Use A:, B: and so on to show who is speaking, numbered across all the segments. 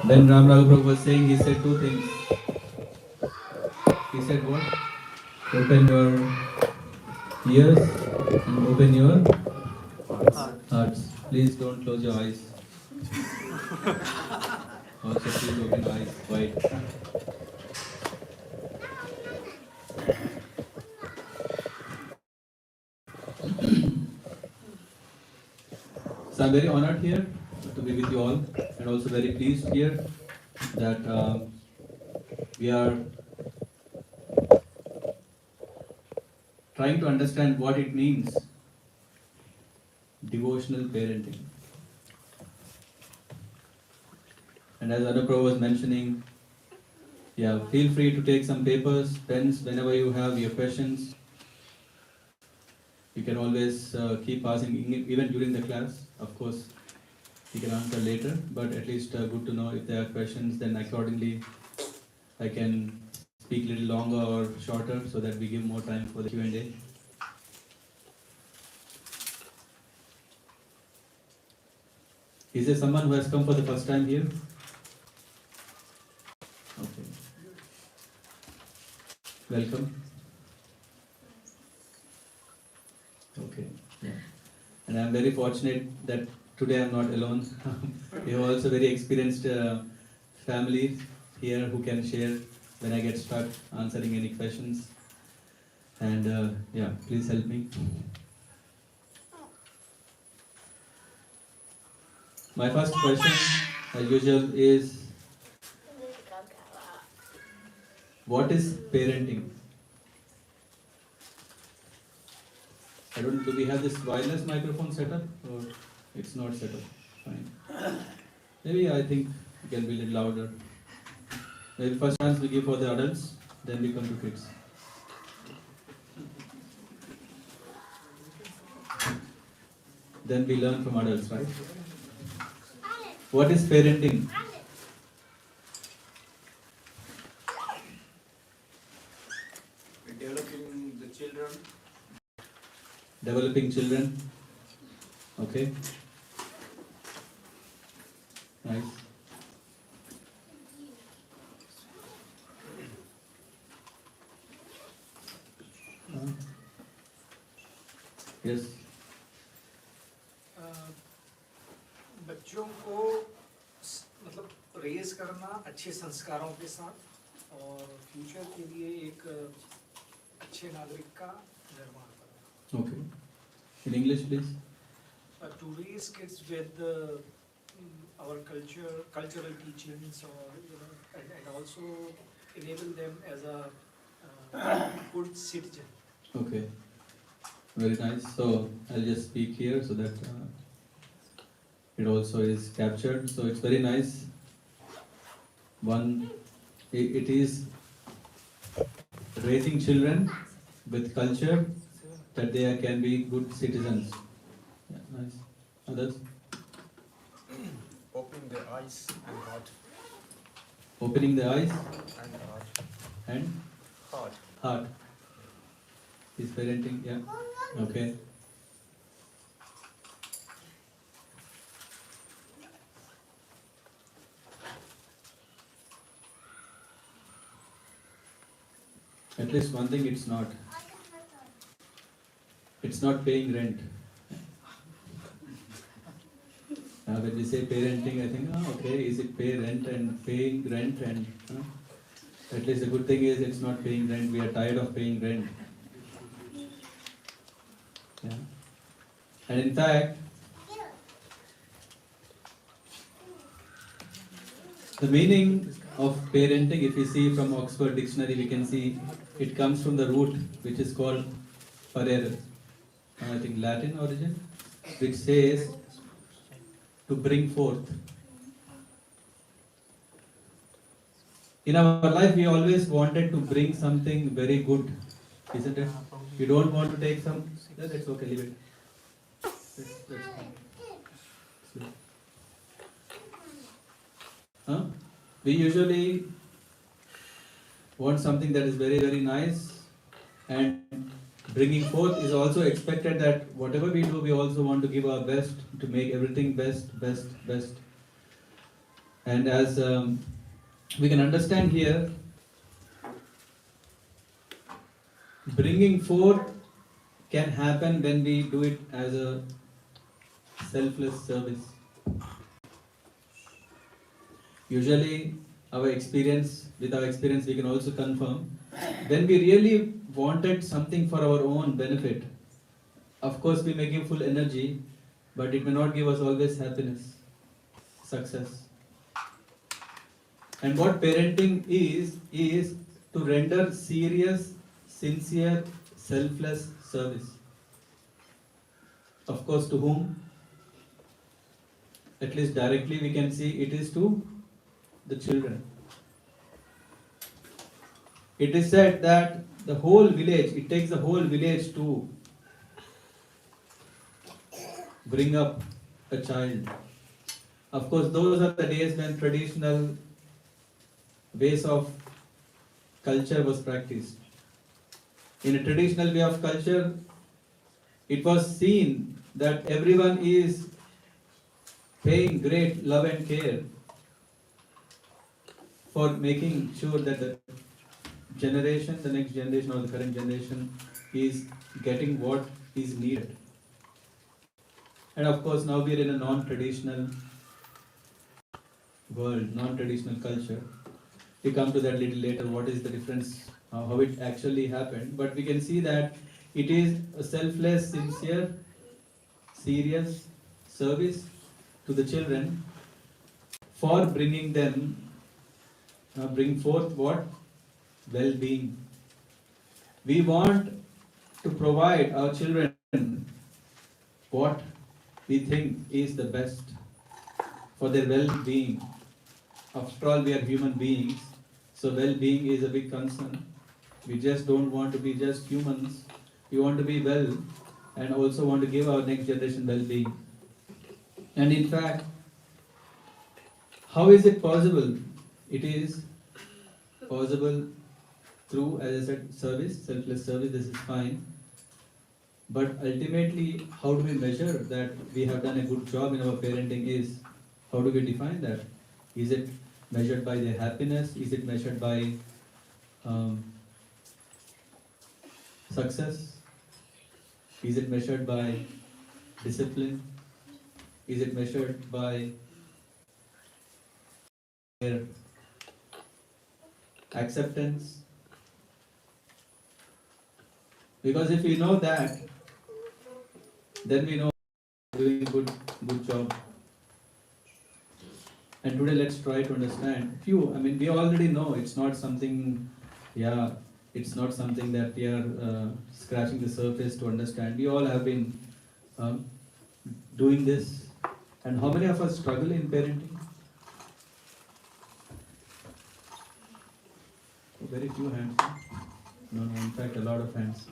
A: When Ram Raghu Prabhu was saying, he said two things. He said what? Open your ears and open your hearts. Please don't close your eyes. Also, please open eyes wide. So I'm very honored here to be with you all, and also very pleased here that we are trying to understand what it means devotional parenting. And as Anuprabhu was mentioning, yeah, feel free to take some papers, pens, whenever you have your questions. You can always keep asking, even during the class. Of course, you can answer later, but at least good to know if there are questions, then accordingly I can speak a little longer or shorter so that we give more time for the Q&A. Is there someone who has come for the first time here? Okay. Welcome. Okay. Yeah. And I'm very fortunate that today I'm not alone. We have also very experienced family here who can share when I get stuck answering any questions. And yeah, please help me. My first question, as usual, is what is parenting? I don't know, do we have this wireless microphone set up or it's not set up? Fine. Maybe I think it can be a little louder. Maybe first chance we give for the adults, then we come to kids. Then we learn from adults, right? What is parenting?
B: Developing the children.
A: Developing children. Okay. Nice. Yes.
B: बच्चों को मतलब raise करना अच्छे संस्कारों के साथ और future के लिए एक अच्छे नागरिक का निर्माण करना.
A: Okay. In English, please.
B: To raise kids with our cultural teachings, or and also enable them as a good citizen.
A: Okay. Very nice. So I'll just speak here so that it also is captured. So it's very nice. One, it is raising children with culture that they can be good citizens. Yeah, nice. Others?
C: Opening the eyes and heart.
A: Opening the eyes
C: And heart.
A: and
C: Heart.
A: heart. Is parenting, yeah. Okay. At least one thing it's not. It's not paying rent. When we say parenting, I think, okay, is it pay rent and paying rent and at least the good thing is it's not paying rent. We are tired of paying rent. Yeah. And in fact, the meaning of parenting, if we see from Oxford Dictionary, we can see it comes from the root which is called parere, I think Latin origin, which says to bring forth. In our life, we always wanted to bring something very good, isn't it? We don't want to take some. Yeah, that's okay, leave it. That's fine. Huh? We usually want something that is very, very nice, and bringing forth is also expected that whatever we do, we also want to give our best to make everything best. And as we can understand here, bringing forth can happen when we do it as a selfless service. Usually, with our experience, we can also confirm when we really wanted something for our own benefit. Of course, we may give full energy, but it may not give us always happiness, success. And what parenting is to render serious, sincere, selfless service. Of course, to whom? At least directly we can see it is to the children. It is said that the whole village, it takes the whole village to bring up a child. Of course, those are the days when traditional ways of culture was practiced. In a traditional way of culture, it was seen that everyone is paying great love and care for making sure that the generation, the next generation or the current generation is getting what is needed. And of course, now we are in a non-traditional world, non-traditional culture. We come to that little later, what is the difference, how it actually happened. But we can see that it is a selfless, sincere, serious service to the children for bringing them, bring forth what? Well-being. We want to provide our children what we think is the best for their well-being. After all, we are human beings, so well-being is a big concern. We just don't want to be just humans. We want to be well and also want to give our next generation well-being. And in fact, how is it possible? It is possible through, as I said, service, selfless service, this is fine. But ultimately, how do we measure that we have done a good job in our parenting is, how do we define that? Is it measured by their happiness? Is it measured by success? Is it measured by discipline? Is it measured by their acceptance? Because if we know that, then we know we're doing good job. And today let's try to understand we already know it's not something, it's not something that we are scratching the surface to understand. We all have been doing this. And how many of us struggle in parenting? Very few hands. No, in fact, a lot of hands.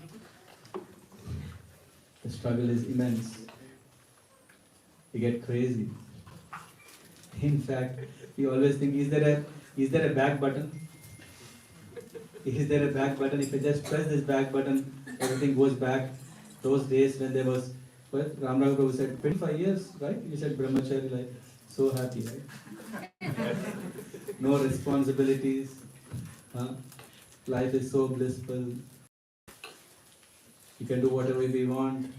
A: The struggle is immense. You get crazy. In fact, we always think, is there a back button? Is there a back button? If I just press this back button, everything goes back. Those days when there was, what Ramrao Prabhu said, 25 years, right? You said brahmachari life. So happy, right? No responsibilities. Life is so blissful. You can do whatever we want.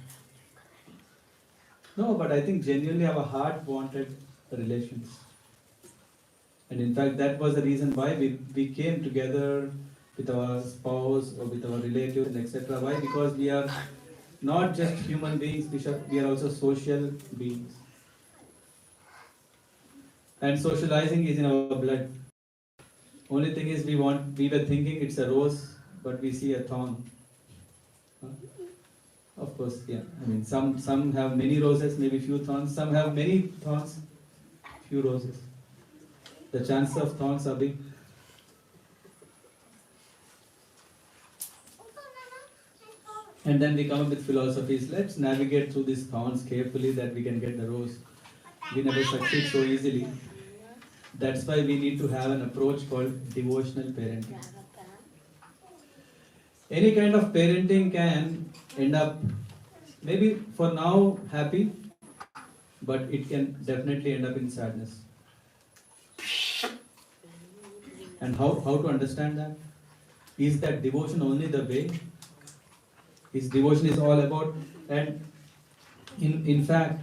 A: No, but I think genuinely our heart wanted relations. And in fact, that was the reason why we came together with our spouse or with our relatives, etc. Why? Because we are not just human beings, we are also social beings. And socializing is in our blood. Only thing is we were thinking it's a rose, but we see a thorn. Of course, yeah. Some have many roses, maybe few thorns. Some have many thorns, few roses. The chances of thorns are big. And then we come up with philosophies. Let's navigate through these thorns carefully that we can get the rose. We never succeed so easily. That's why we need to have an approach called devotional parenting. Any kind of parenting can end up, maybe for now, happy, but it can definitely end up in sadness. And how to understand that? Is that devotion only the way? His devotion is all about, and in fact,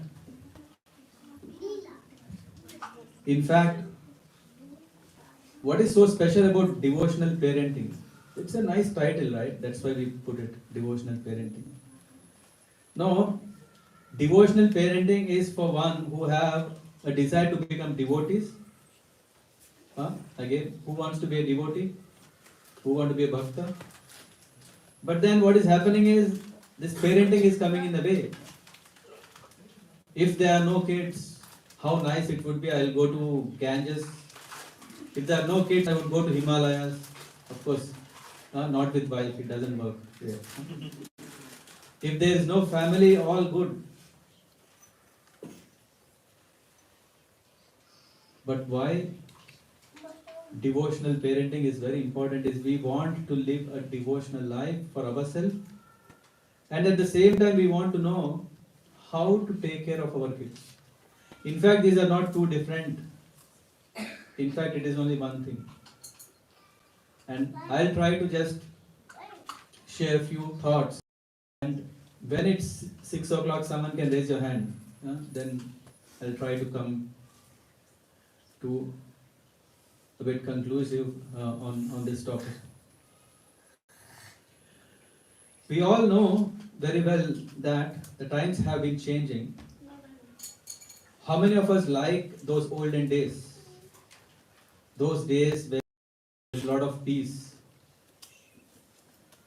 A: what is so special about devotional parenting? It's a nice title, right? That's why we put it, devotional parenting. No, devotional parenting is for one who have a desire to become devotees. Again, who wants to be a devotee? Who want to be a bhakta? But then what is happening is, this parenting is coming in the way. If there are no kids, how nice it would be, I'll go to Ganges. If there are no kids, I would go to Himalayas. Of course, not with wife, it doesn't work there. If there is no family, all good. But why devotional parenting is very important is we want to live a devotional life for ourselves, and at the same time we want to know how to take care of our kids. In fact, these are not two different. In fact, it is only one thing. And I'll try to just share a few thoughts. And when it's 6 o'clock, someone can raise your hand. Then I'll try to come to a bit conclusive on this topic. We all know very well that the times have been changing. How many of us like those olden days? Those days where there was a lot of peace.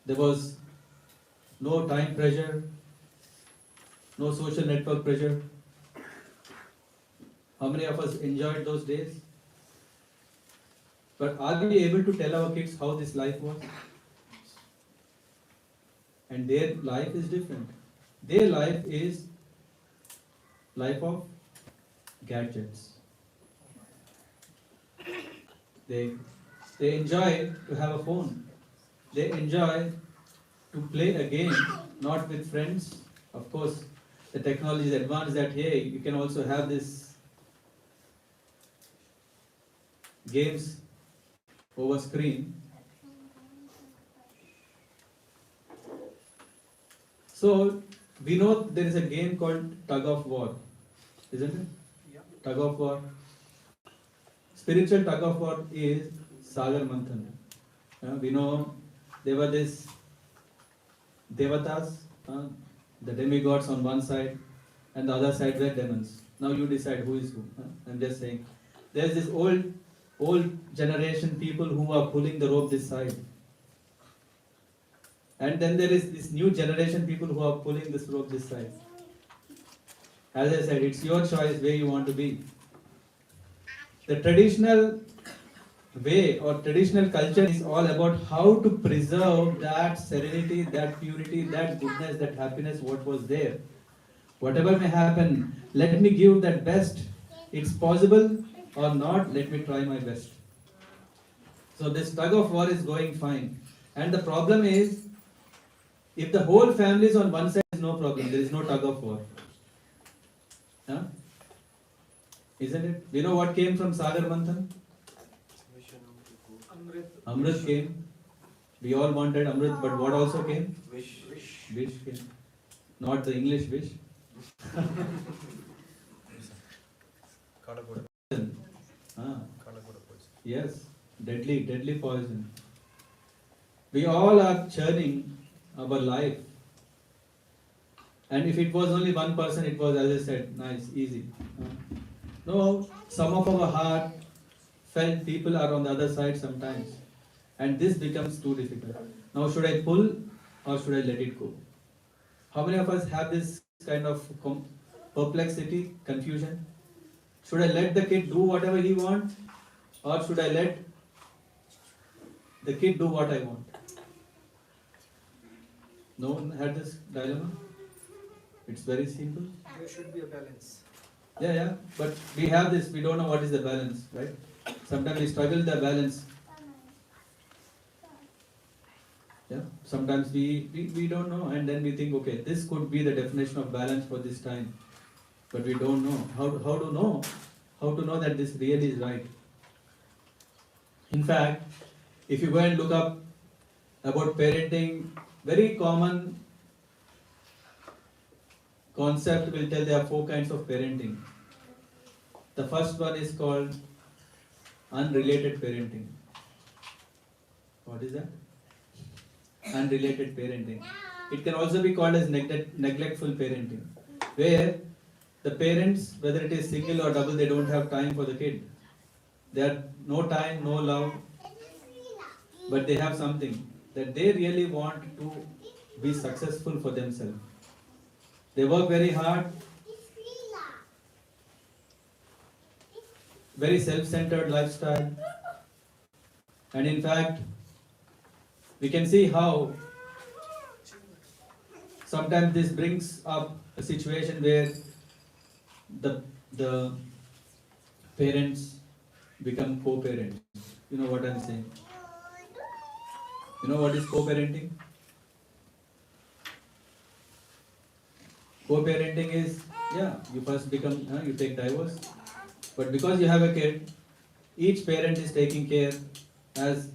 A: There was no time pressure, no social network pressure. How many of us enjoyed those days? But are we able to tell our kids how this life was? And their life is different. Their life is life of gadgets. They enjoy to have a phone. They enjoy to play a game, not with friends. Of course, the technology is advanced that, hey, you can also have this games over screen. So, we know there is a game called tug of war, isn't it?
B: Yeah.
A: Tug of war. Spiritual tug of war is Sagar Manthan. We know there were these devatas, the demigods on one side, and the other side were demons. Now you decide who is who. I'm just saying. There's this old generation people who are pulling the rope this side. And then there is this new generation people who are pulling this rope this side. As I said, it's your choice where you want to be. The traditional way or traditional culture is all about how to preserve that serenity, that purity, that goodness, that happiness, what was there. Whatever may happen, let me give that best. It's possible or not, let me try my best. So this tug of war is going fine. And the problem is, if the whole family is on one side, there is no problem. There is no tug of war. Huh? Isn't it? We know what came from Sagar Manthan? Amrit came. We all wanted Amrit, but what also came?
C: Wish.
A: Wish came. Not the English wish.
C: Kalagoda. Kalagoda poison.
A: Yes, deadly poison. We all are churning our life. And if it was only one person, it was, as I said, nice, easy. No, some of our heart felt people are on the other side sometimes. And this becomes too difficult. Now, should I pull or should I let it go? How many of us have this kind of perplexity, confusion? Should I let the kid do whatever he wants, or should I let the kid do what I want? No one had this dilemma? It's very simple.
B: There should be a balance.
A: Yeah, but we have this, we don't know what is the balance, right? Sometimes we struggle with the balance. Yeah, sometimes we don't know, and then we think, okay, this could be the definition of balance for this time. But we don't know. How to know? How to know that this really is right? In fact, if you go and look up about parenting, very common concept will tell there are 4 kinds of parenting. The first one is called unrelated parenting. What is that? Unrelated parenting. It can also be called as neglectful parenting, where the parents, whether it is single or double, they don't have time for the kid. They have no time, no love, but they have something that they really want to be successful for themselves. They work very hard, very self-centered lifestyle, and in fact, we can see how sometimes this brings up a situation where the parents become co-parents. You know what I'm saying? You know what is co-parenting? Co-parenting is, you first become, you take divorce, but because you have a kid, each parent is taking care as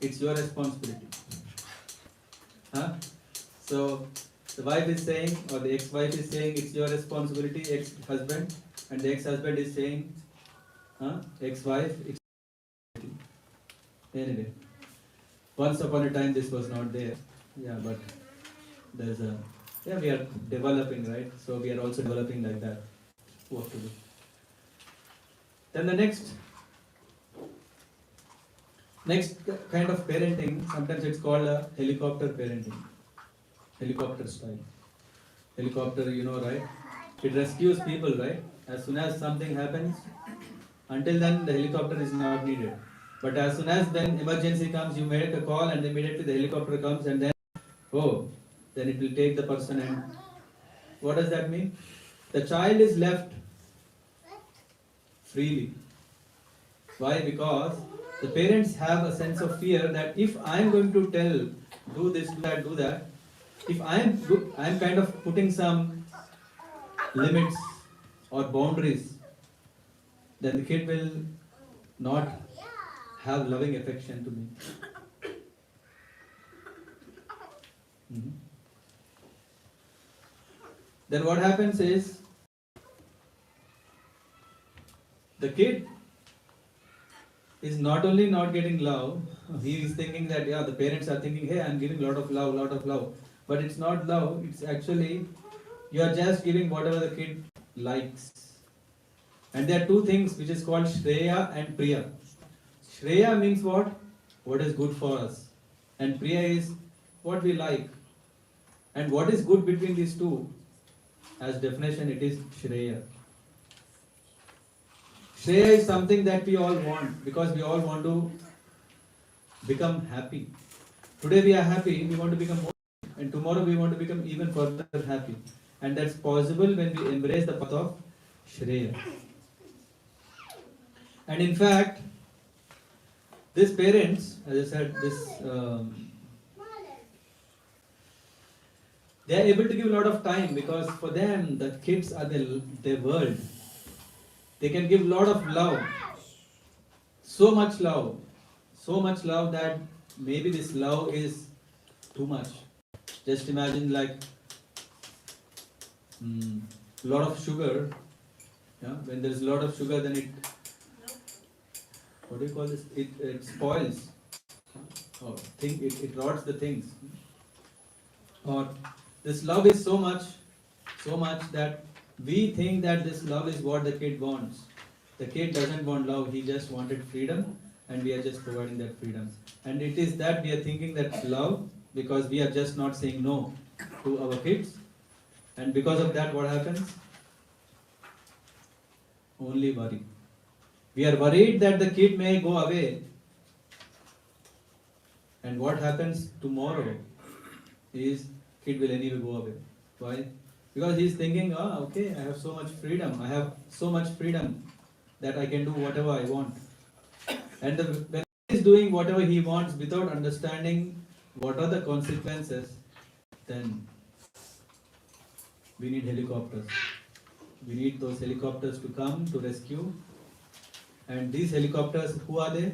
A: it's your responsibility. So the wife is saying, or the ex-wife is saying, it's your responsibility, ex-husband, and the ex-husband is saying, ex-wife, it's anyway. Once upon a time this was not there. But there's we are developing, right? So we are also developing like that. What to do? Then the next kind of parenting, sometimes it's called a helicopter parenting. Helicopter style. Helicopter, right? It rescues people, right? As soon as something happens, until then the helicopter is not needed. But as soon as then emergency comes, you make a call and immediately the helicopter comes, and then then it will take the person. And what does that mean? The child is left freely. Why? Because the parents have a sense of fear that if I am going to tell, do this, do that, if I am kind of putting some limits or boundaries, then the kid will not have loving affection to me. Then what happens is, the kid is not only not getting love, he is thinking that, the parents are thinking, hey, I'm giving lot of love. But it's not love, it's actually, you are just giving whatever the kid likes. And there are 2 things which is called Shreya and Priya. Shreya means what? What is good for us. And Priya is what we like. And what is good between these 2? As definition, it is Shreya. Shreya is something that we all want, because we all want to become happy. Today we are happy, we want to become more, and tomorrow we want to become even further happy. And that's possible when we embrace the path of Shreya. And in fact, these parents, as I said, they are able to give a lot of time, because for them the kids are their world. They can give a lot of love, so much love that maybe this love is too much. Just imagine like a lot of sugar. When there is a lot of sugar, then it, what do you call this? It spoils. It rots the things. Or this love is so much that we think that this love is what the kid wants. The kid doesn't want love, he just wanted freedom, and we are just providing that freedom. And it is that we are thinking that love, because we are just not saying no to our kids. And because of that, what happens? Only worry. We are worried that the kid may go away. And what happens tomorrow is kid will anyway go away. Why? Because he is thinking, okay, I have so much freedom. I have so much freedom that I can do whatever I want. And when he is doing whatever he wants without understanding what are the consequences, then we need helicopters. We need those helicopters to come to rescue. And these helicopters, who are they?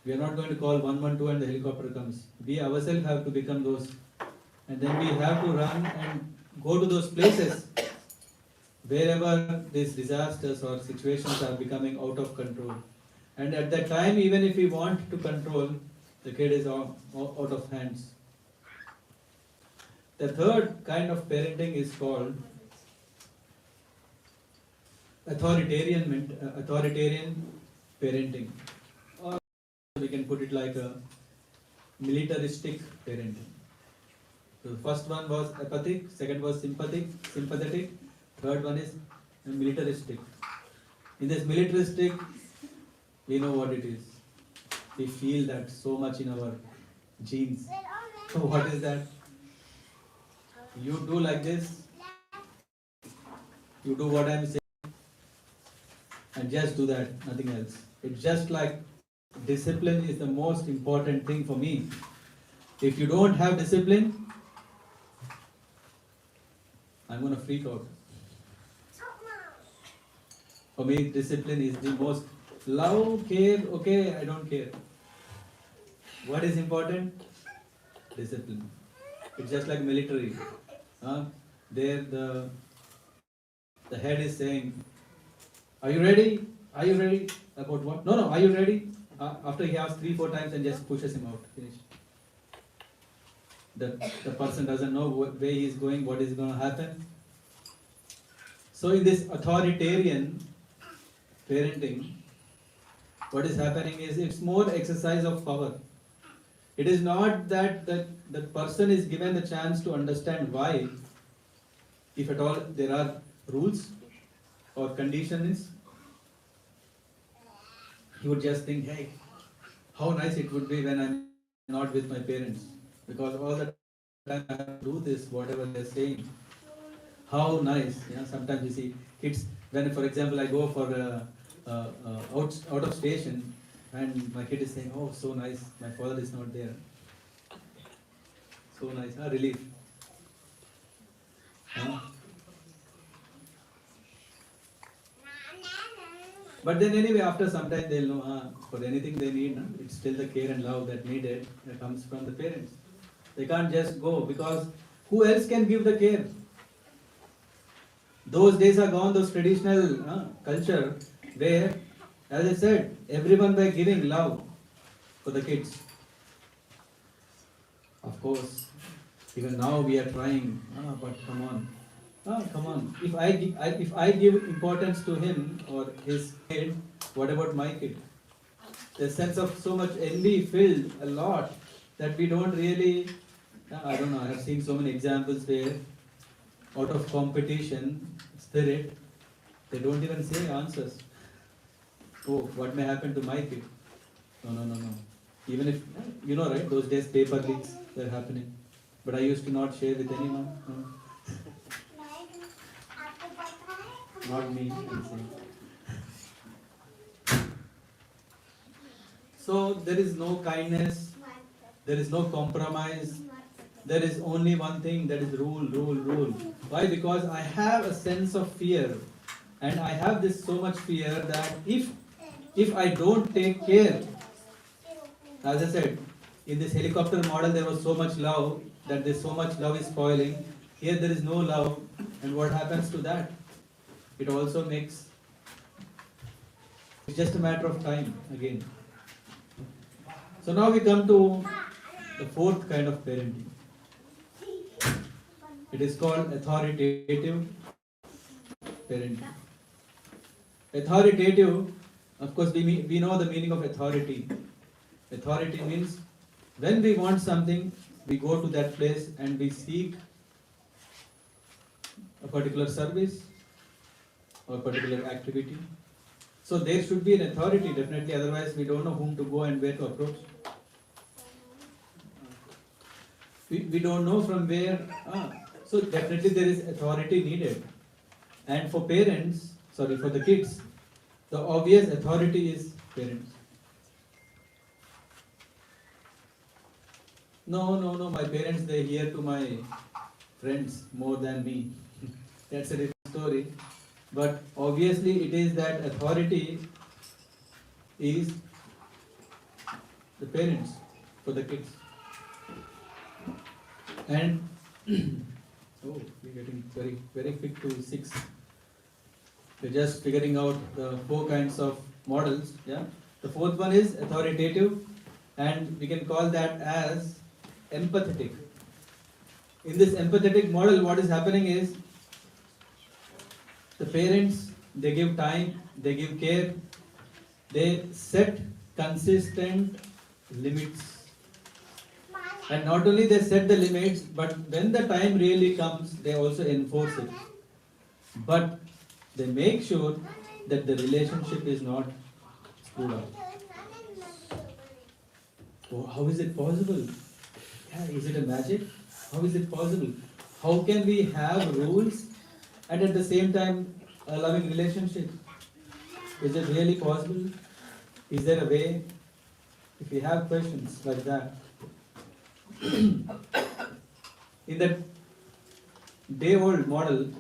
A: We are not going to call 112 and the helicopter comes. We ourselves have to become those. And then we have to run and go to those places wherever these disasters or situations are becoming out of control. And at that time, even if we want to control, the kid is out of hands. The third kind of parenting is called authoritarian parenting. Or we can put it like a militaristic parenting. So the first one was apathic, second was sympathetic, third one is militaristic. In this militaristic, we know what it is. We feel that so much in our genes. So what is that? You do like this, you do what I'm saying, and just do that, nothing else. It's just like discipline is the most important thing for me. If you don't have discipline, I'm going to freak out. For me, discipline is the most love, care, okay, I don't care. What is important? Discipline. It's just like military. There the head is saying, are you ready? Are you ready? About what? No, are you ready? After he asks 3-4 times and just pushes him out. Finish. The person doesn't know where he is going, what is going to happen. So in this authoritarian parenting, what is happening is it's more exercise of power. It is not that the person is given the chance to understand why, if at all there are rules or conditions. He would just think, hey, how nice it would be when I'm not with my parents, because all the time I have to do this, whatever they're saying. How nice. Sometimes you see kids, when for example I go for out of station and my kid is saying, oh, so nice, my father is not there. So nice, relief. But then anyway, after some time they'll know, for anything they need, it's still the care and love that needed that comes from the parents. They can't just go, because who else can give the care? Those days are gone, those traditional culture where, as I said, everyone by giving love for the kids. Of course, even now we are trying, but come on. Come on. If I give importance to him or his kid, what about my kid? The sense of so much envy filled a lot that we don't really, I don't know, I have seen so many examples where out of competition spirit, they don't even say answers. Oh, what may happen to my kid? No. Even if, right, those days paper leaks were happening. But I used to not share with anyone. No. Not me, I'm saying. So there is no kindness, there is no compromise, there is only one thing, that is rule. Why? Because I have a sense of fear, and I have this so much fear that if I don't take care, as I said, in this helicopter model there was so much love, that this so much love is spoiling. Here there is no love, and what happens to that? It also makes, it's just a matter of time again. So now we come to the fourth kind of parenting. It is called authoritative parenting. Authoritative, of course, we know the meaning of authority. Authority means when we want something, we go to that place and we seek a particular service or particular activity. So there should be an authority, definitely, otherwise we don't know whom to go and where to approach. We don't know from where, so definitely there is authority needed. And for the kids, the obvious authority is parents. No, my parents, they hear to my friends more than me. That's a different story. But obviously it is that authority is the parents for the kids. And oh, we're getting very, very quick to 6. We're just figuring out the 4 kinds of models. Yeah. The 4th one is authoritative, and we can call that as empathetic. In this empathetic model, what is happening is the parents, they give time, they give care, they set consistent limits. And not only they set the limits, but when the time really comes, they also enforce it. But they make sure that the relationship is not screwed up. Oh, how is it possible? Yeah, is it a magic? How is it possible? How can we have rules and at the same time a loving relationship? Is it really possible? Is there a way? If you have questions like that, in that day-old model,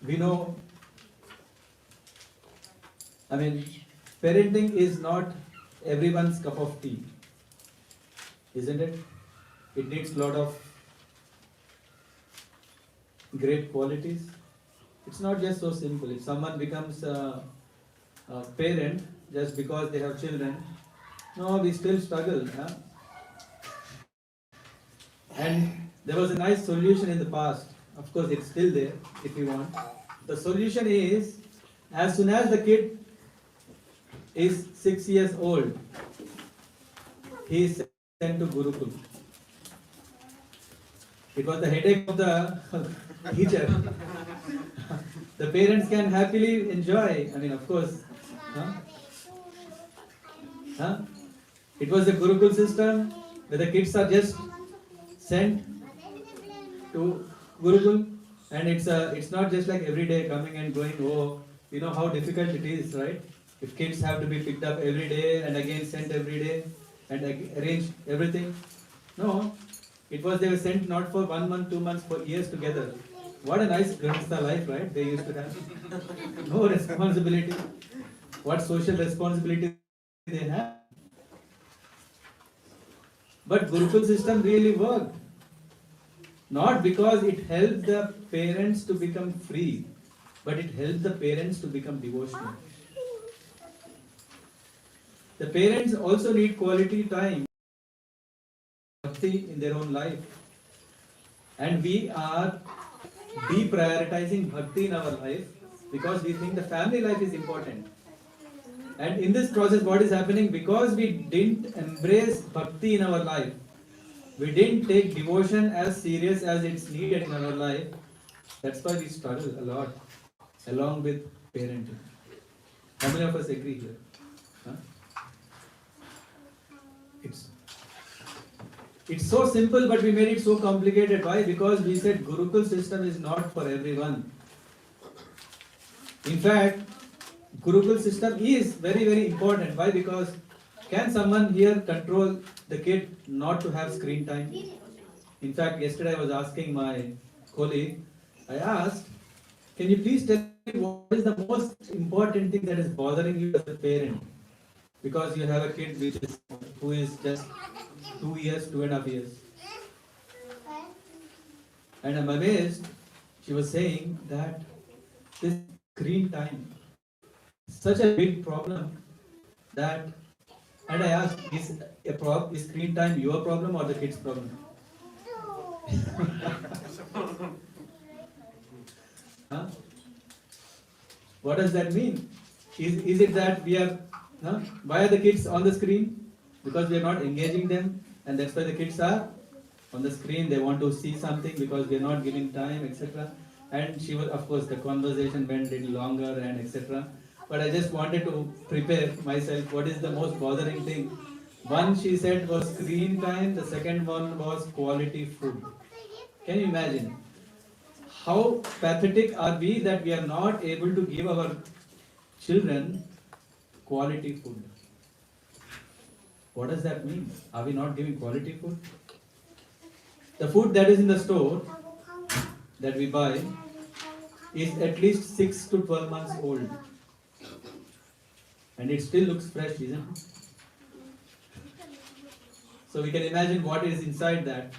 A: we know, parenting is not everyone's cup of tea, isn't it? It needs a lot of great qualities. It's not just so simple. If someone becomes a parent just because they have children, no, we still struggle. Huh? And there was a nice solution in the past. Of course, it's still there if you want. The solution is, as soon as the kid is 6 years old, he is sent to Gurukul. It was the headache of the teacher. The parents can happily enjoy. Of course. It was a Gurukul system where the kids are just sent to Gurukul, and it's not just like every day coming and going. Oh, you know how difficult it is, right? If kids have to be picked up every day and again sent every day and arrange everything. No, it was they were sent not for 1 month, 2 months, for years together. What a nice Grahastha life, right? They used to have no responsibility. What social responsibility they have? But Gurukul system really worked. Not because it helped the parents to become free, but it helped the parents to become devotional. The parents also need quality time, bhakti in their own life. And we are deprioritizing bhakti in our life because we think the family life is important. And in this process, what is happening? Because we didn't embrace bhakti in our life, we didn't take devotion as serious as it's needed in our life. That's why we struggle a lot along with parenting. How many of us agree here? Huh? It's so simple, but we made it so complicated. Why? Because we said Gurukul system is not for everyone. In fact, Gurukul system is very, very important. Why? Because can someone here control the kid not to have screen time? In fact, yesterday I was asking my colleague, I asked, can you please tell me what is the most important thing that is bothering you as a parent? Because you have a kid who is just 2 years, 2.5 years. And I'm amazed, she was saying that this screen time is such a big problem that, and I asked, is screen time your problem or the kid's problem? Huh? What does that mean? Is it that we are, why are the kids on the screen? Because we are not engaging them, and that's why the kids are on the screen. They want to see something because we are not giving time, etc. And she was, of course, the conversation went a little longer and etc. But I just wanted to prepare myself. What is the most bothering thing? One, she said, was screen time. The second one was quality food. Can you imagine? How pathetic are we that we are not able to give our children quality food? What does that mean? Are we not giving quality food? The food that is in the store that we buy is at least 6 to 12 months old. And it still looks fresh, isn't it? So we can imagine what is inside that.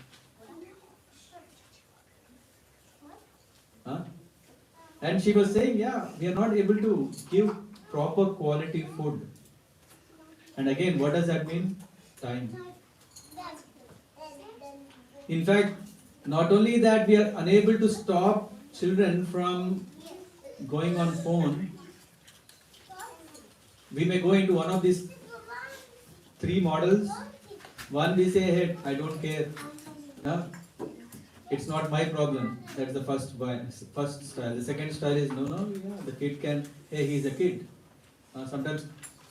A: Huh? And she was saying, yeah, we are not able to give proper quality food. And again, what does that mean? Time. In fact, not only that, we are unable to stop children from going on phone. We may go into one of these three models. One, we say, hey, I don't care. Huh? It's not my problem. That's the first style. The second style is, no, yeah, the kid can, hey, he's a kid. Sometimes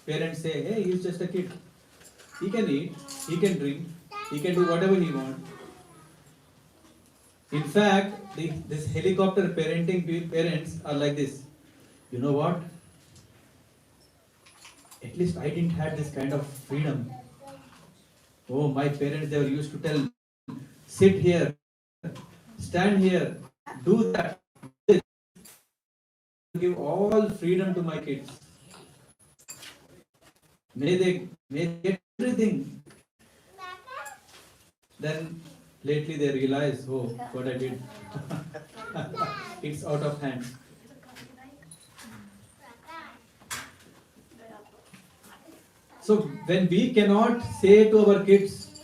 A: parents say, hey, he's just a kid. He can eat, he can drink, he can do whatever he wants. In fact, this helicopter parenting parents are like this. You know what? At least I didn't have this kind of freedom. Oh, my parents, they were used to tell, sit here, stand here, do that. Give all freedom to my kids. May they get everything. Then lately they realize, oh, what I did. It's out of hand. So when we cannot say to our kids,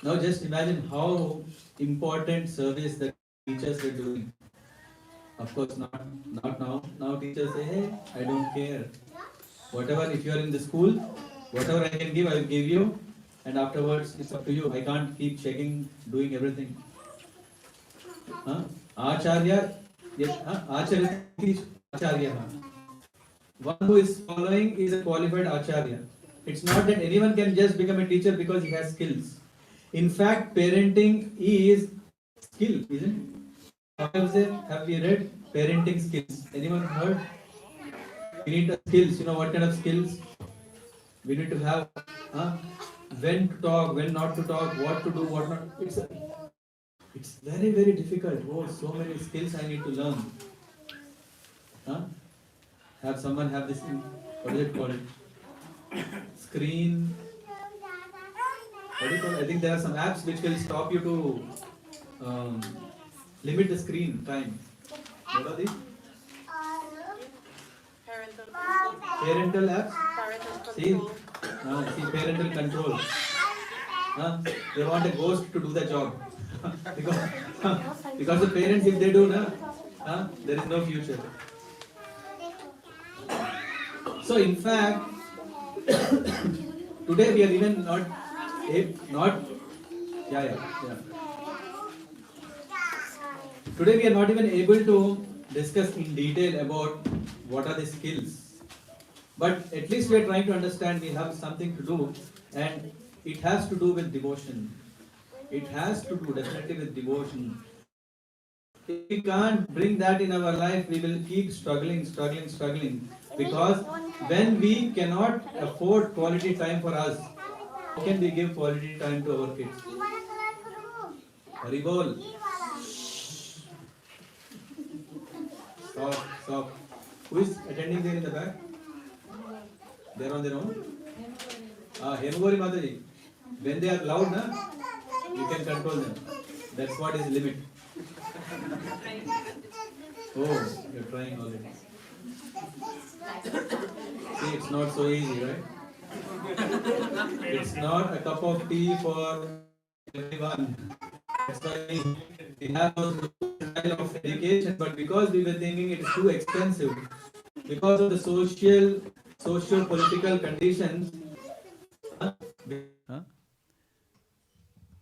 A: now just imagine how important service the teachers were doing. Of course, not now. Now teachers say, hey, I don't care. Whatever, if you are in the school, whatever I can give, I will give you. And afterwards, it's up to you. I can't keep checking, doing everything. Huh? Acharya, yes, Acharya is Acharya. One who is following is a qualified Acharya. It's not that anyone can just become a teacher because he has skills. In fact, parenting is skill, isn't it? Have we read parenting skills? Anyone heard? We need skills. You know what kind of skills? We need to have when to talk, when not to talk, what to do, what not. It's very, very difficult. Oh, so many skills I need to learn. Huh? Have someone have this in, what is it called? Screen. What do you call it? I think there are some apps which will stop you to limit the screen time. What are these? Parental apps. See, see parental control. They want a ghost to do the job because the parents, if they do, there is no future. So in fact, today we are even not. Today we are not even able to discuss in detail about what are the skills. But at least we are trying to understand we have something to do, and it has to do with devotion. It has to do definitely with devotion. If we can't bring that in our life, we will keep struggling. Because when we cannot afford quality time for us, how can we give quality time to our kids? Haribol. Stop. Who is attending there in the back? They are on their own? Hemugori Mataji. When they are loud, you can control them. That's what is limit. Oh, you're trying already. See, it's not so easy, right? It's not a cup of tea for everyone. That's why we have a style of education, but because we were thinking it's too expensive, because of the social-political conditions,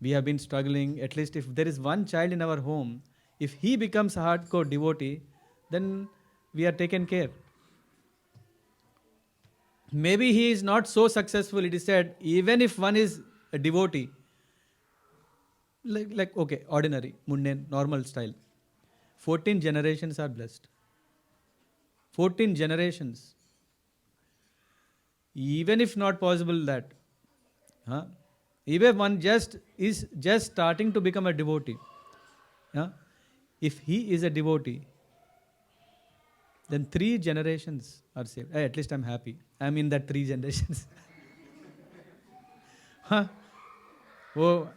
A: we have been struggling. At least if there is one child in our home, if he becomes a hardcore devotee, then we are taken care. Maybe he is not so successful. It is said, even if one is a devotee, like okay, ordinary, mundane, normal style, 14 generations are blessed. 14 generations. Even if not possible that, even one is just starting to become a devotee, if he is a devotee, then 3 generations are saved. At least I'm happy. I'm in that 3 generations. Oh,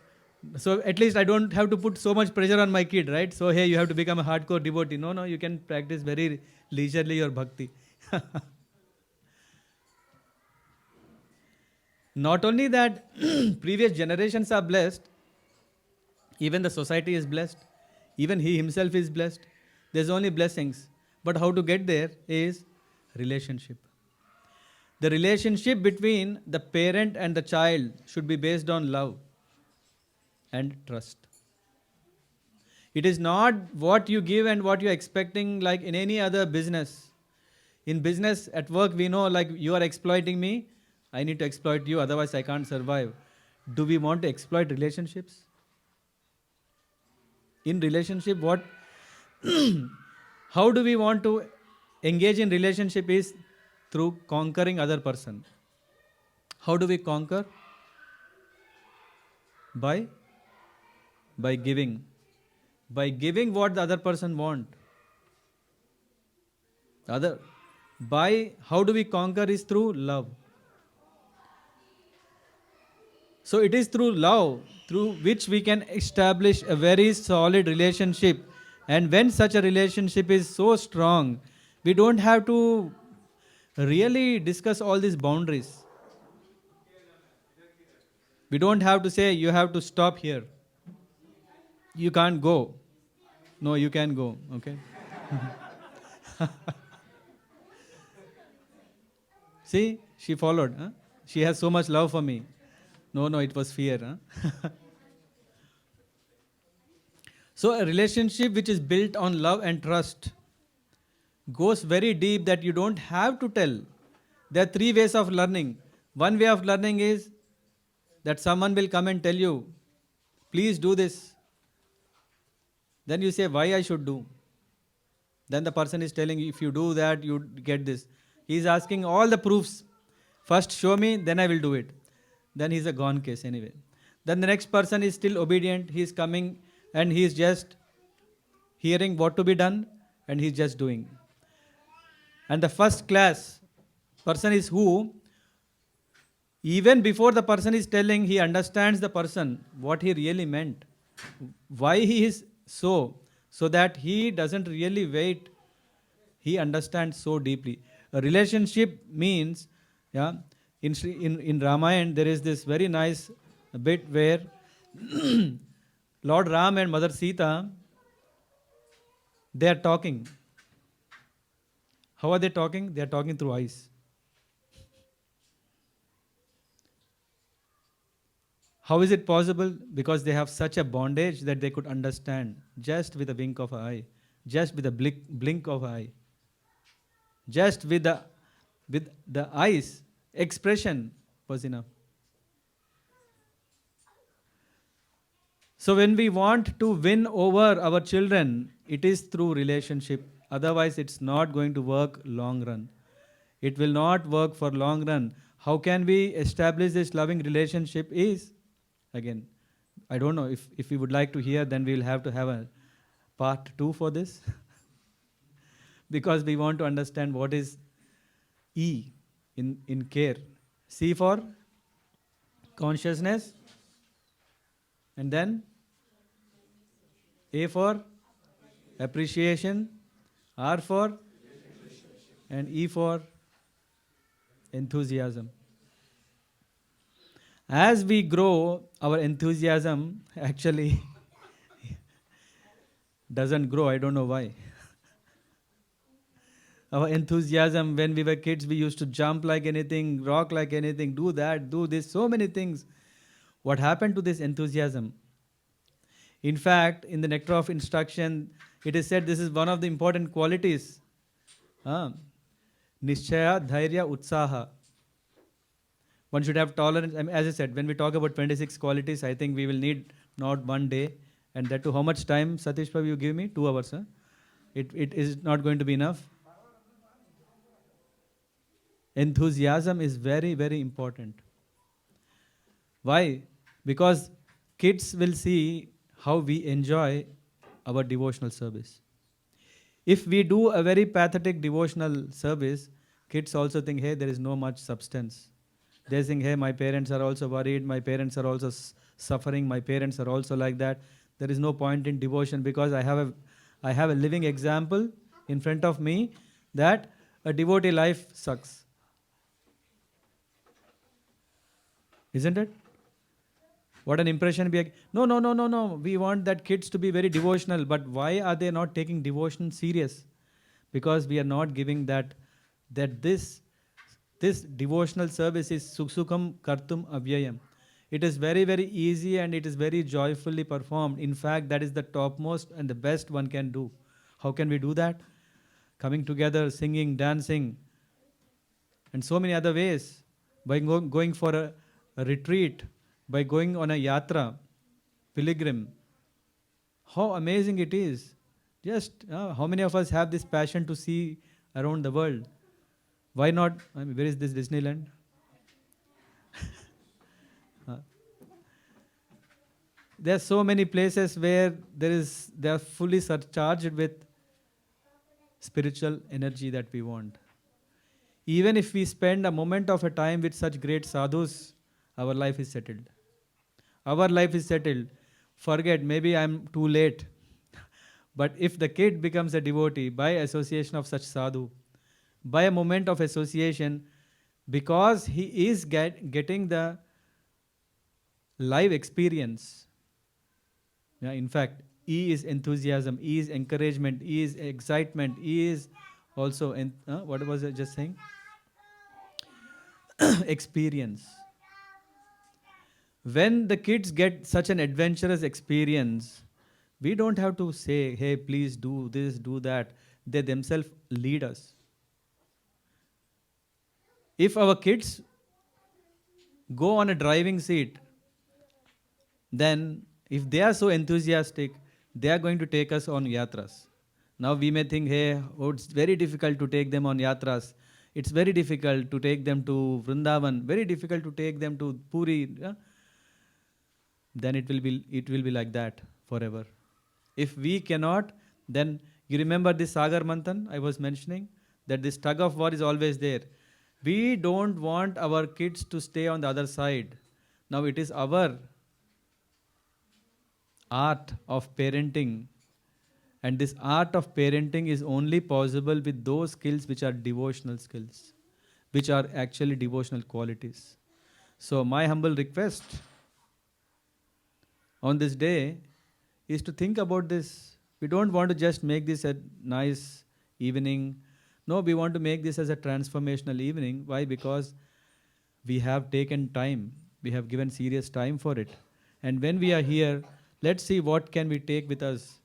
A: so at least I don't have to put so much pressure on my kid, right? So hey, you have to become a hardcore devotee. No, you can practice very leisurely your bhakti. Not only that, previous generations are blessed, even the society is blessed, even he himself is blessed. There's only blessings. But how to get there is relationship. The relationship between the parent and the child should be based on love and trust. It is not what you give and what you're expecting like in any other business. In business, at work, we know like you are exploiting me, I need to exploit you, otherwise I can't survive. Do we want to exploit relationships? In relationship, what how do we want to engage in relationship is through conquering other person. How do we conquer? By giving. By giving what the other person want. Other by how do we conquer is through love. So it is through love through which we can establish a very solid relationship. And when such a relationship is so strong, we don't have to really discuss all these boundaries. We don't have to say you have to stop here. You can't go. No, you can go. Okay. See, she followed. Huh? She has so much love for me. No, it was fear. Huh? So, a relationship which is built on love and trust goes very deep that you don't have to tell. There are three ways of learning. One way of learning is that someone will come and tell you, please do this. Then you say, why I should do? Then the person is telling you, if you do that, you get this. He is asking all the proofs. First show me, then I will do it. Then he's a gone case anyway. Then the next person is still obedient. He is coming and he is just hearing what to be done and he is just doing. And the first class person is who, even before the person is telling, he understands the person, what he really meant, why he is so that he doesn't really wait, he understands so deeply. A relationship means, yeah, in Ramayana there is this very nice bit where Lord Ram and Mother Sita, they are talking. How are they talking? They are talking through eyes. How is it possible? Because they have such a bondage that they could understand just with a wink of an eye, just with a blink of an eye, just with the eyes, expression was enough. So when we want to win over our children, it is through relationship. Otherwise, it's not going to work long run. It will not work for long run. How can we establish this loving relationship is, again, I don't know, if we would like to hear, then we'll have to have a part 2 for this. Because we want to understand what is E in care. C for consciousness. And then A for appreciation, R for, and E for enthusiasm. As we grow, our enthusiasm actually doesn't grow. I don't know why. Our enthusiasm, when we were kids, we used to jump like anything, rock like anything, do that, do this, so many things. What happened to this enthusiasm? In fact, in the Nectar of Instruction, it is said this is one of the important qualities. Nishchaya, Dhairya, Utsaha. One should have tolerance. I mean, as I said, when we talk about 26 qualities, I think we will need not one day. And that too, how much time, Satish Prabhu, you give me? 2 hours. Huh? It is not going to be enough. Enthusiasm is very, very important. Why? Because kids will see how we enjoy our devotional service. If we do a very pathetic devotional service, kids also think, hey, there is no much substance. They think, hey, my parents are also worried, my parents are also suffering, my parents are also like that. There is no point in devotion because I have a living example in front of me that a devotee life sucks. Isn't it? What an impression we are. No, no, no, no, no. We want that kids to be very devotional, but why are they not taking devotion serious? Because we are not giving that this devotional service is suksukam kartum avyayam. It is very, very easy and it is very joyfully performed. In fact, that is the topmost and the best one can do. How can we do that? Coming together, singing, dancing, and so many other ways. By going for a retreat, by going on a yatra, pilgrim. How amazing it is. Just how many of us have this passion to see around the world? Why not? I mean, where is this Disneyland? There are so many places where they are fully surcharged with spiritual energy that we want. Even if we spend a moment of a time with such great sadhus, our life is settled. Our life is settled. Forget, maybe I'm too late. But if the kid becomes a devotee by association of such sadhu, by a moment of association, because he is getting the live experience. Yeah, in fact, E is enthusiasm, E is encouragement, E is excitement, E is also, what was I just saying? Experience. When the kids get such an adventurous experience, we don't have to say, hey, please do this, do that. They themselves lead us. If our kids go on a driving seat, then if they are so enthusiastic, they are going to take us on yatras. Now we may think, hey, oh, it's very difficult to take them on yatras. It's very difficult to take them to Vrindavan, very difficult to take them to Puri. Yeah? Then it will be like that forever. If we cannot, then you remember this Sagar Manthan I was mentioning, that this tug of war is always there. We don't want our kids to stay on the other side. Now it is our art of parenting, and this art of parenting is only possible with those skills which are devotional skills, which are actually devotional qualities. So my humble request on this day is to think about this. We don't want to just make this a nice evening. No, we want to make this as a transformational evening. Why? Because we have taken time. We have given serious time for it. And when we are here, let's see what can we take with us.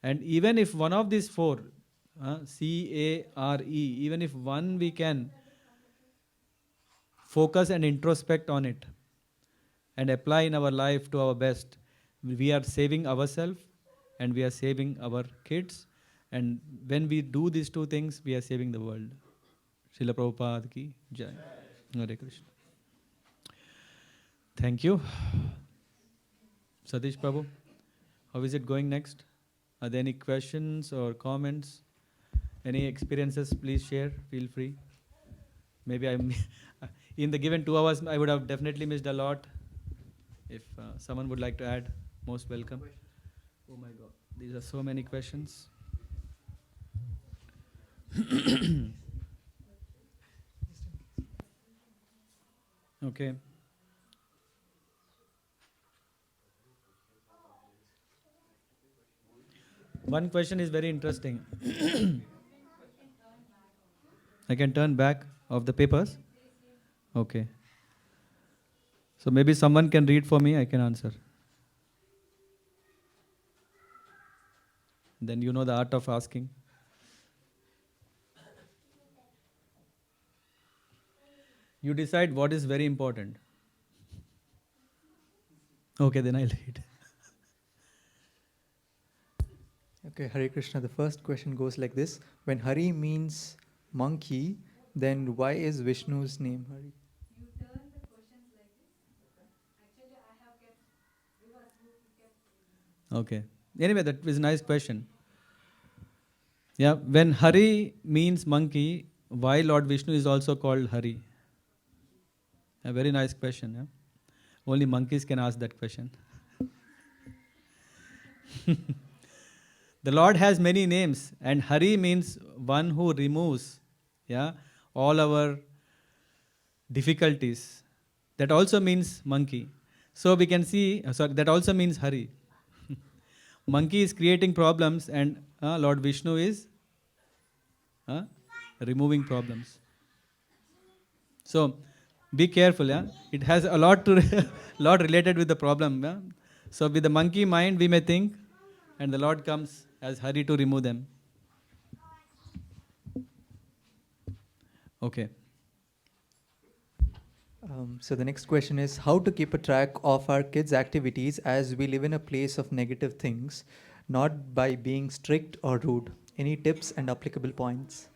A: And even if one of these four, CARE, even if one we can focus and introspect on it and apply in our life to our best, we are saving ourselves and we are saving our kids. And when we do these two things, we are saving the world. Srila Prabhupada ki Jai. Hare Krishna. Thank you. Satish Prabhu, how is it going next? Are there any questions or comments? Any experiences, please share. Feel free. Maybe in the given 2 hours, I would have definitely missed a lot. If someone would like to add, most welcome. Oh my God, these are so many questions. Okay. One question is very interesting. I can turn back of the papers? Okay. So maybe someone can read for me, I can answer. Then you know the art of asking. You decide what is very important. Okay, then I'll read.
D: Okay, Hare Krishna. The first question goes like this. When Hari means monkey, then why is Vishnu's name Hari?
E: You turn the questions like this. Actually, I have kept reverse. You kept.
A: Okay. Anyway, that was a nice question. Yeah, when Hari means monkey, why Lord Vishnu is also called Hari? A very nice question. Yeah? Only monkeys can ask that question. The Lord has many names, and Hari means one who removes, yeah, all our difficulties. That also means monkey. So we can see, sorry, that also means Hari. Monkey is creating problems, and Lord Vishnu is uh, removing problems. So be careful, yeah. It has a lot to lot related with the problem. Yeah? So with the monkey mind, we may think, and the Lord comes as Hari to remove them. Okay.
D: So the next question is how to keep a track of our kids' activities as we live in a place of negative things, not by being strict or rude. Any tips and applicable points?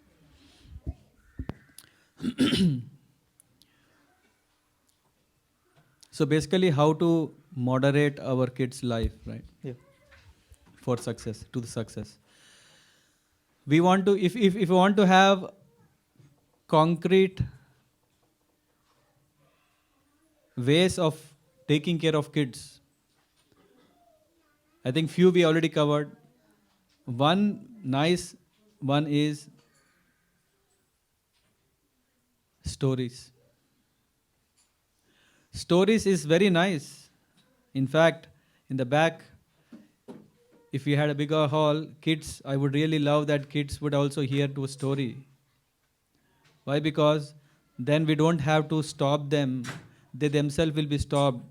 A: So basically, how to moderate our kids' life, right?
D: Yeah.
A: For success, to the success. We want to, if we want to have concrete ways of taking care of kids, I think few we already covered. One nice one is stories. Stories is very nice. In fact, in the back, if we had a bigger hall, kids, I would really love that kids would also hear to a story. Why? Because then we don't have to stop them. They themselves will be stopped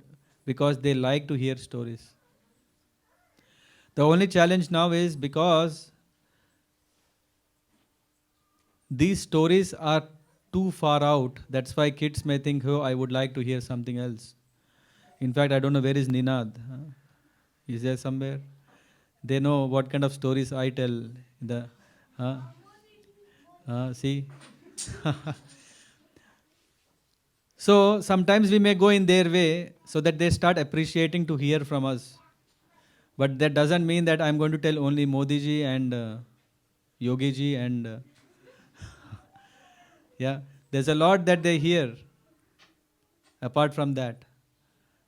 A: because they like to hear stories. The only challenge now is because these stories are too far out. That's why kids may think, oh, I would like to hear something else. In fact, I don't know where is Ninad. Is there somewhere? They know what kind of stories I tell. See? So sometimes we may go in their way so that they start appreciating to hear from us. But that doesn't mean that I'm going to tell only Modi ji and Yogi ji and yeah, there's a lot that they hear. Apart from that,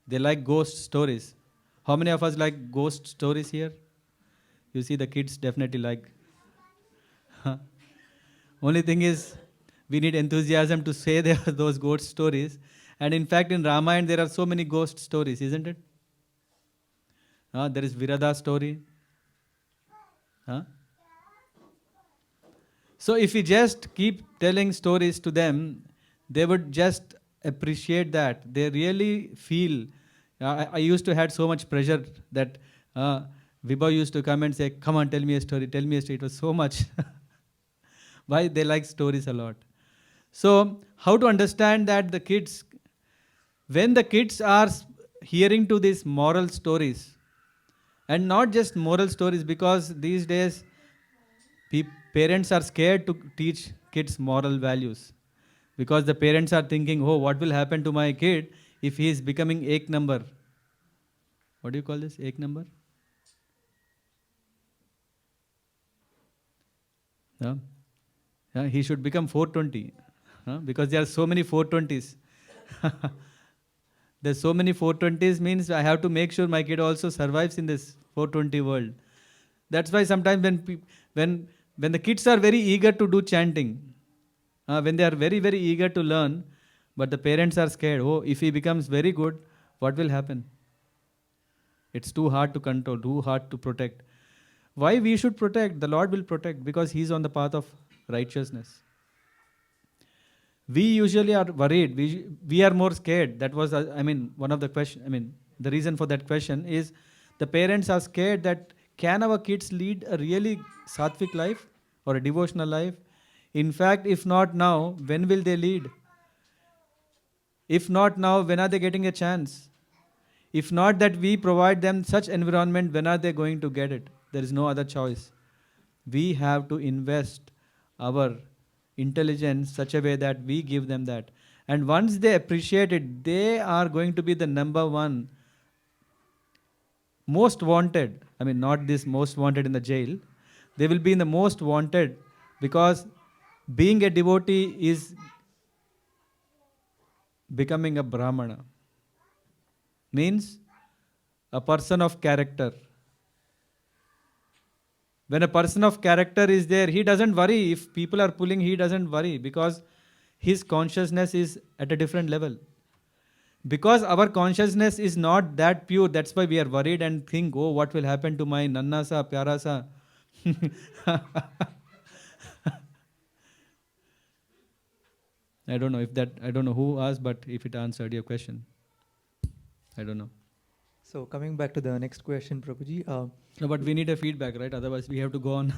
A: they like ghost stories. How many of us like ghost stories here? You see, the kids definitely like. Only thing is, we need enthusiasm to say there are those ghost stories. And in fact, in Ramayana, there are so many ghost stories, isn't it? There is Virada story. So if we just keep telling stories to them, they would just appreciate that. They really feel. I used to had so much pressure that Vibha used to come and say, "Come on, tell me a story. Tell me a story." It was so much. Why they like stories a lot. So how to understand that the kids, when the kids are hearing to these moral stories, and not just moral stories, because these days parents are scared to teach kids moral values, because the parents are thinking, oh, what will happen to my kid if he is becoming ek number? What do you call this? Ek number? He should become 420 because there are so many 420s. There's so many 420s means I have to make sure my kid also survives in this 420 world. That's why sometimes when the kids are very eager to do chanting, when they are very, very eager to learn, but the parents are scared, oh, if he becomes very good, what will happen? It's too hard to control, too hard to protect. Why we should protect? The Lord will protect because He's on the path of righteousness. We usually are worried. We are more scared. That was, one of the question. The reason for that question is the parents are scared that can our kids lead a really sattvic life or a devotional life? In fact, if not now, when will they lead? If not now, when are they getting a chance? If not that we provide them such environment, when are they going to get it? There is no other choice. We have to invest our intelligence such a way that we give them that. And once they appreciate it, they are going to be the number one most wanted. Not this most wanted in the jail. They will be in the most wanted because being a devotee is becoming a Brahmana. Means a person of character. When a person of character is there, he doesn't worry if people are pulling, he doesn't worry because his consciousness is at a different level. Because our consciousness is not that pure, that's why we are worried and think, oh, what will happen to my nanna sa, pyara sa. I don't know who asked, but if it answered your question, I don't know.
D: So coming back to the next question, Prabhuji.
A: No, but we need a feedback, right? Otherwise, we have to go on.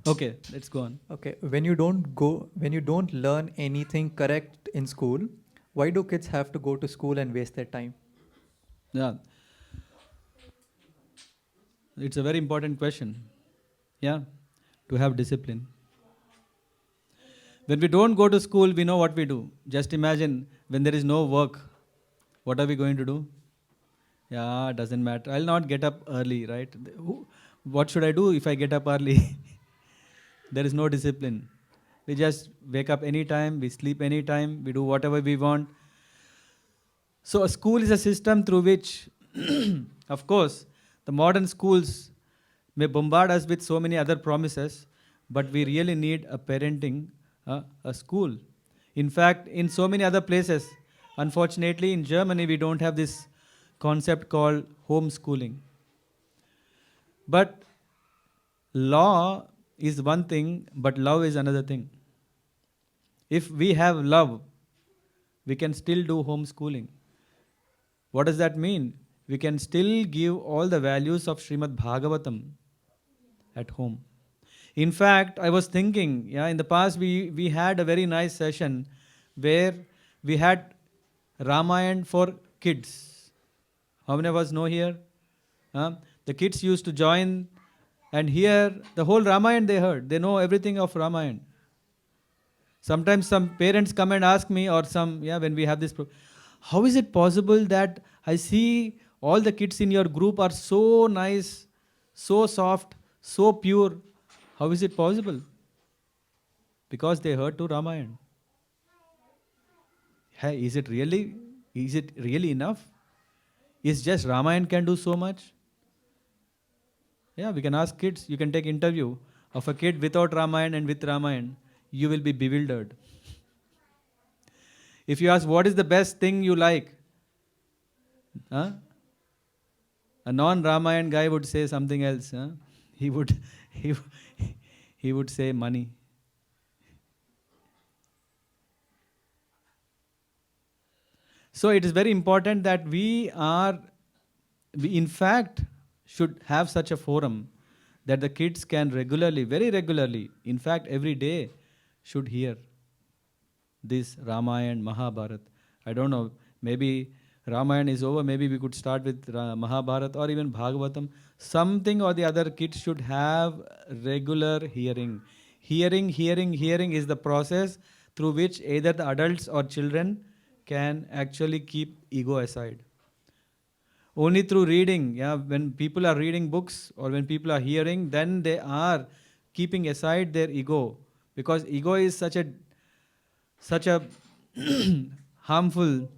A: Okay, let's go on.
D: Okay, when you don't learn anything correct in school, why do kids have to go to school and waste their time?
A: Yeah, it's a very important question. Yeah, to have discipline. When we don't go to school, we know what we do. Just imagine when there is no work, what are we going to do? Yeah, doesn't matter. I'll not get up early, right? What should I do if I get up early? There is no discipline. We just wake up anytime, we sleep anytime, we do whatever we want. So a school is a system through which, of course, the modern schools may bombard us with so many other promises, but we really need a parenting, a school. In fact, in so many other places, unfortunately in Germany, we don't have this concept called homeschooling. But law is one thing, but love is another thing. If we have love, we can still do homeschooling. What does that mean? We can still give all the values of Srimad Bhagavatam at home. In fact, I was thinking, in the past we had a very nice session where we had Ramayana for kids. How many of us know here? The kids used to join and hear the whole Ramayana they heard. They know everything of Ramayana. Sometimes some parents come and ask me, or when we have this, how is it possible that I see all the kids in your group are so nice, so soft, so pure? How is it possible? Because they heard to Ramayana. Hey, is it really enough? Is just Ramayana can do so much? Yeah, we can ask kids. You can take interview of a kid without Ramayana and with Ramayana. You will be bewildered. If you ask what is the best thing you like, a non-Ramayana guy would say something else. He would he would say money. So it is very important that we in fact should have such a forum that the kids can regularly, very regularly, in fact every day, should hear this Ramayana, Mahabharata. I don't know, maybe Ramayana is over, maybe we could start with Mahabharata or even Bhagavatam. Something or the other kids should have regular hearing. Hearing is the process through which either the adults or children can actually keep ego aside. Only through reading, when people are reading books or when people are hearing, then they are keeping aside their ego. Because ego is such a harmful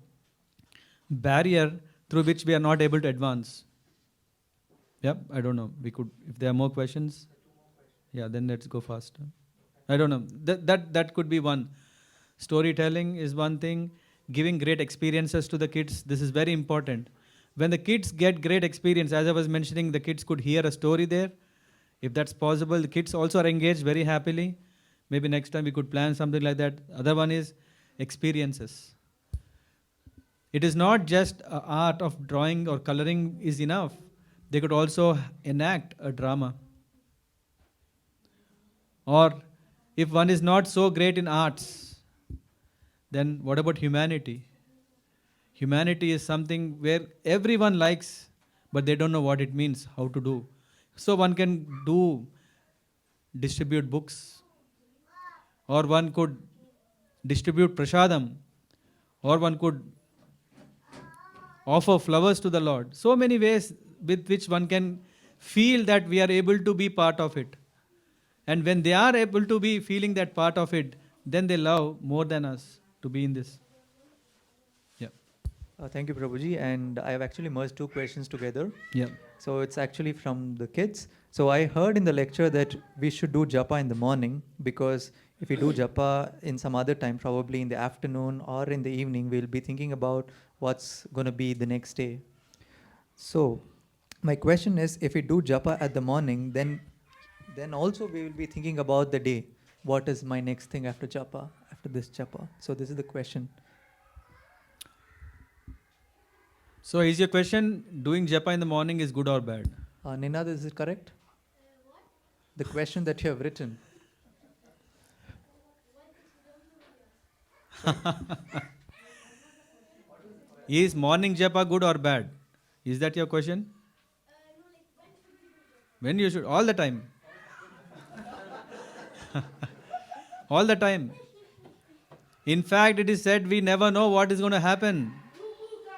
A: barrier through which we are not able to advance. I don't know. We could, if there are more questions, then let's go faster. I don't know. That could be one. Storytelling is one thing. Giving great experiences to the kids. This is very important. When the kids get great experience, as I was mentioning, the kids could hear a story there. If that's possible, the kids also are engaged very happily. Maybe next time we could plan something like that. Other one is experiences. It is not just an art of drawing or coloring is enough. They could also enact a drama. Or if one is not so great in arts, then what about humanity? Humanity is something where everyone likes, but they don't know what it means, how to do. So one can distribute books, or one could distribute prasadam, or one could offer flowers to the Lord. So many ways with which one can feel that we are able to be part of it. And when they are able to be feeling that part of it, then they love more than us. to be in this. Yeah.
D: Thank you, Prabhuji. And I have actually merged two questions together.
A: Yeah.
D: So it's actually from the kids. So I heard in the lecture that we should do japa in the morning, because if we do japa in some other time, probably in the afternoon or in the evening, we'll be thinking about what's going to be the next day. So my question is, if we do japa at the morning, then also we will be thinking about the day. What is my next thing after japa, after this japa? So this is the question.
A: So is your question, doing japa in the morning is good or bad?
D: Ninad, is it correct? The question that you have written.
A: Is morning japa good or bad? Is that your question? When you should? All the time. All the time. In fact, it is said we never know what is going to happen.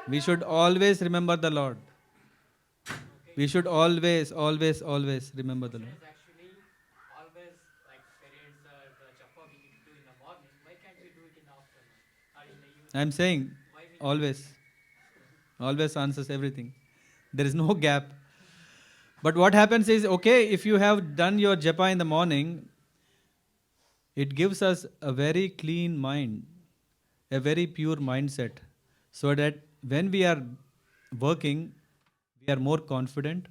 A: We should always remember the Lord. We should always, always, always remember the Lord.
F: There's actually always like parents the japa we need to do in the morning. Why can't we do it in the afternoon or in the evening?
A: I am saying
F: Why we
A: always. Always answers everything. There is no gap. But what happens is, okay, if you have done your japa in the morning, it gives us a very clean mind, a very pure mindset, so that when we are working, we are more confident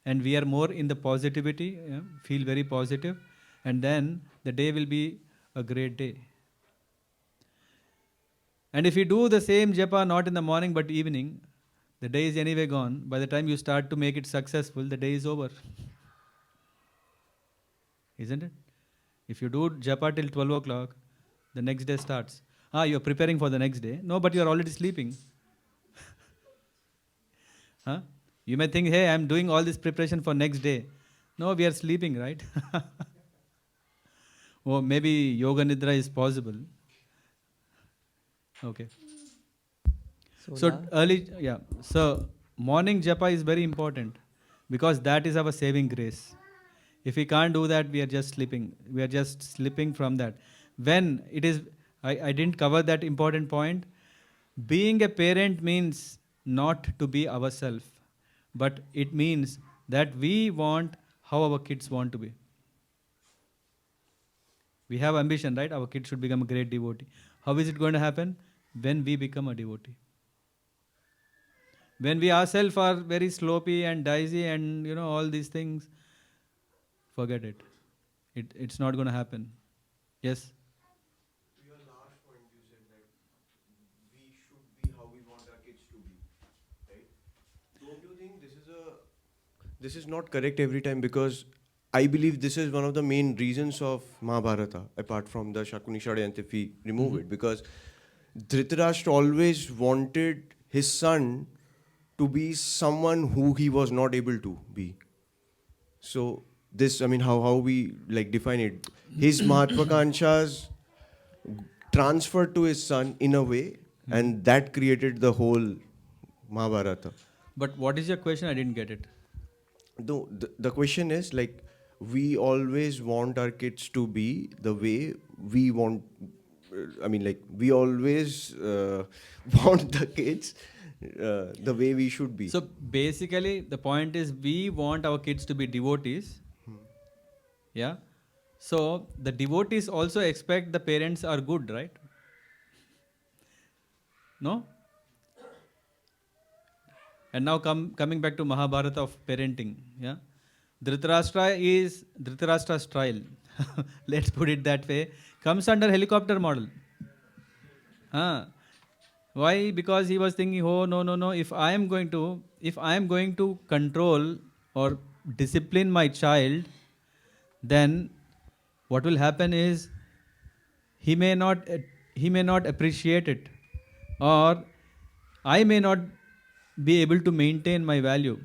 A: and we are more in the positivity, feel very positive, and then the day will be a great day. And if you do the same japa not in the morning but evening, the day is anyway gone. By the time you start to make it successful, the day is over. Isn't it? If you do japa till 12 o'clock, the next day starts. You're preparing for the next day. No, but you're already sleeping. You may think, hey, I'm doing all this preparation for next day. No, we are sleeping, right? Or maybe yoga nidra is possible. Okay. So morning japa is very important, because that is our saving grace. If we can't do that, we are just sleeping. We are just slipping from that. When it is, I didn't cover that important point. Being a parent means not to be ourselves, but it means that we want how our kids want to be. We have ambition, right? Our kids should become a great devotee. How is it going to happen? When we become a devotee. When we ourselves are very sloppy and dicey and all these things, forget it. It's not going to happen. Yes?
G: To your last point, you said that we should be how we want our kids to be, right? Don't you think this is not correct every time? Because I believe this is one of the main reasons of Mahabharata, apart from the Shakuni षड्यंत्र, if we remove it, because Dhritarashtra always wanted his son to be someone who he was not able to be. So this, how we define it. His Mahatvakanshas transferred to his son in a way, and that created the whole Mahabharata.
A: But what is your question? I didn't get it.
G: No, the question is we always want our kids to be the way we want. We always want the kids the way we should be.
A: So basically, the point is we want our kids to be devotees. Yeah. So the devotees also expect the parents are good, right? No? And now coming back to Mahabharata of parenting. Yeah. Dhritarashtra's trial. Let's put it that way. Comes under helicopter model. Why? Because he was thinking, oh no. If I am going to control or discipline my child, then what will happen is he may not appreciate it, or I may not be able to maintain my value.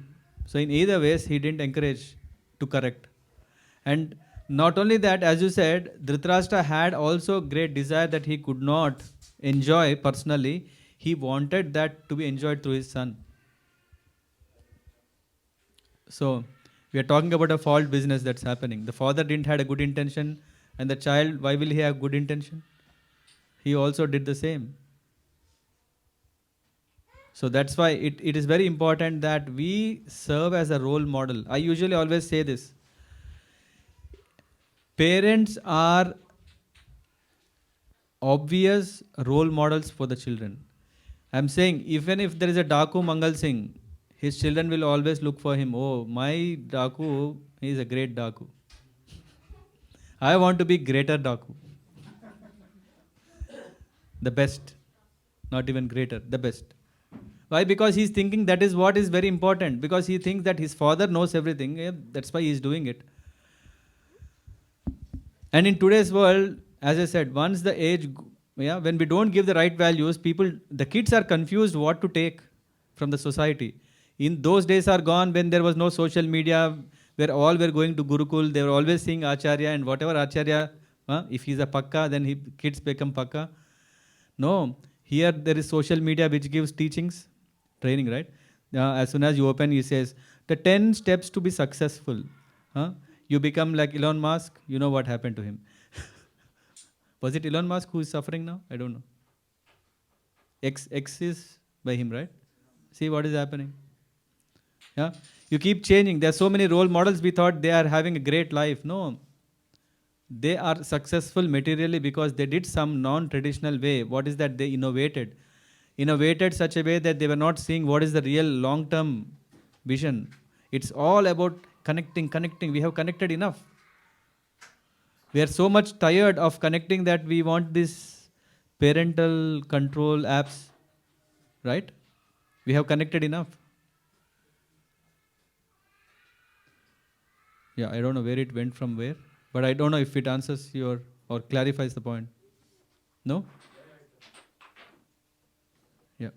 A: So in either ways, he didn't encourage to correct. And not only that, as you said, Dhritarashtra had also great desire that he could not enjoy personally. He wanted that to be enjoyed through his son. So we are talking about a fault business that's happening. The father didn't had a good intention, and the child, why will he have good intention? he also did the same. So that's why it is very important that we serve as a role model. I usually always say this. Parents are obvious role models for the children. I'm saying even if there is a Daku Mangal Singh, his children will always look for him. Oh, my Daku, he is a great Daku. I want to be greater Daku. The best. Not even greater, the best. Why? Because he's thinking that is what is very important. Because he thinks that his father knows everything. Yeah, that's why he's doing it. And in today's world, as I said, once the age, when we don't give the right values, the kids are confused what to take from the society. In those days are gone when there was no social media, where all were going to Gurukul, they were always seeing Acharya, and whatever Acharya, if he's a Pakka, then kids become Pakka. No, here there is social media which gives teachings, training, right? As soon as you open, he says, the 10 steps to be successful. You become like Elon Musk, you know what happened to him. Was it Elon Musk who is suffering now? I don't know. X is by him, right? See what is happening. Yeah, you keep changing. There are so many role models. We thought they are having a great life. No, they are successful materially because they did some non-traditional way. What is that? They innovated such a way that they were not seeing what is the real long-term vision. It's all about connecting. We have connected enough. We are so much tired of connecting that we want this parental control apps, right? We have connected enough. Yeah, I don't know where it went from where, but I don't know if it answers your or clarifies the point. No? Yeah.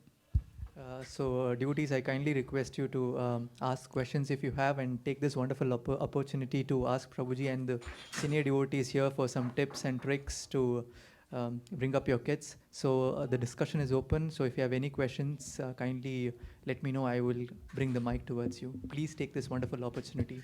D: So, devotees, I kindly request you to ask questions if you have, and take this wonderful opportunity to ask Prabhuji and the senior devotees here for some tips and tricks to bring up your kids. So, the discussion is open. So, if you have any questions, kindly let me know. I will bring the mic towards you. Please take this wonderful opportunity.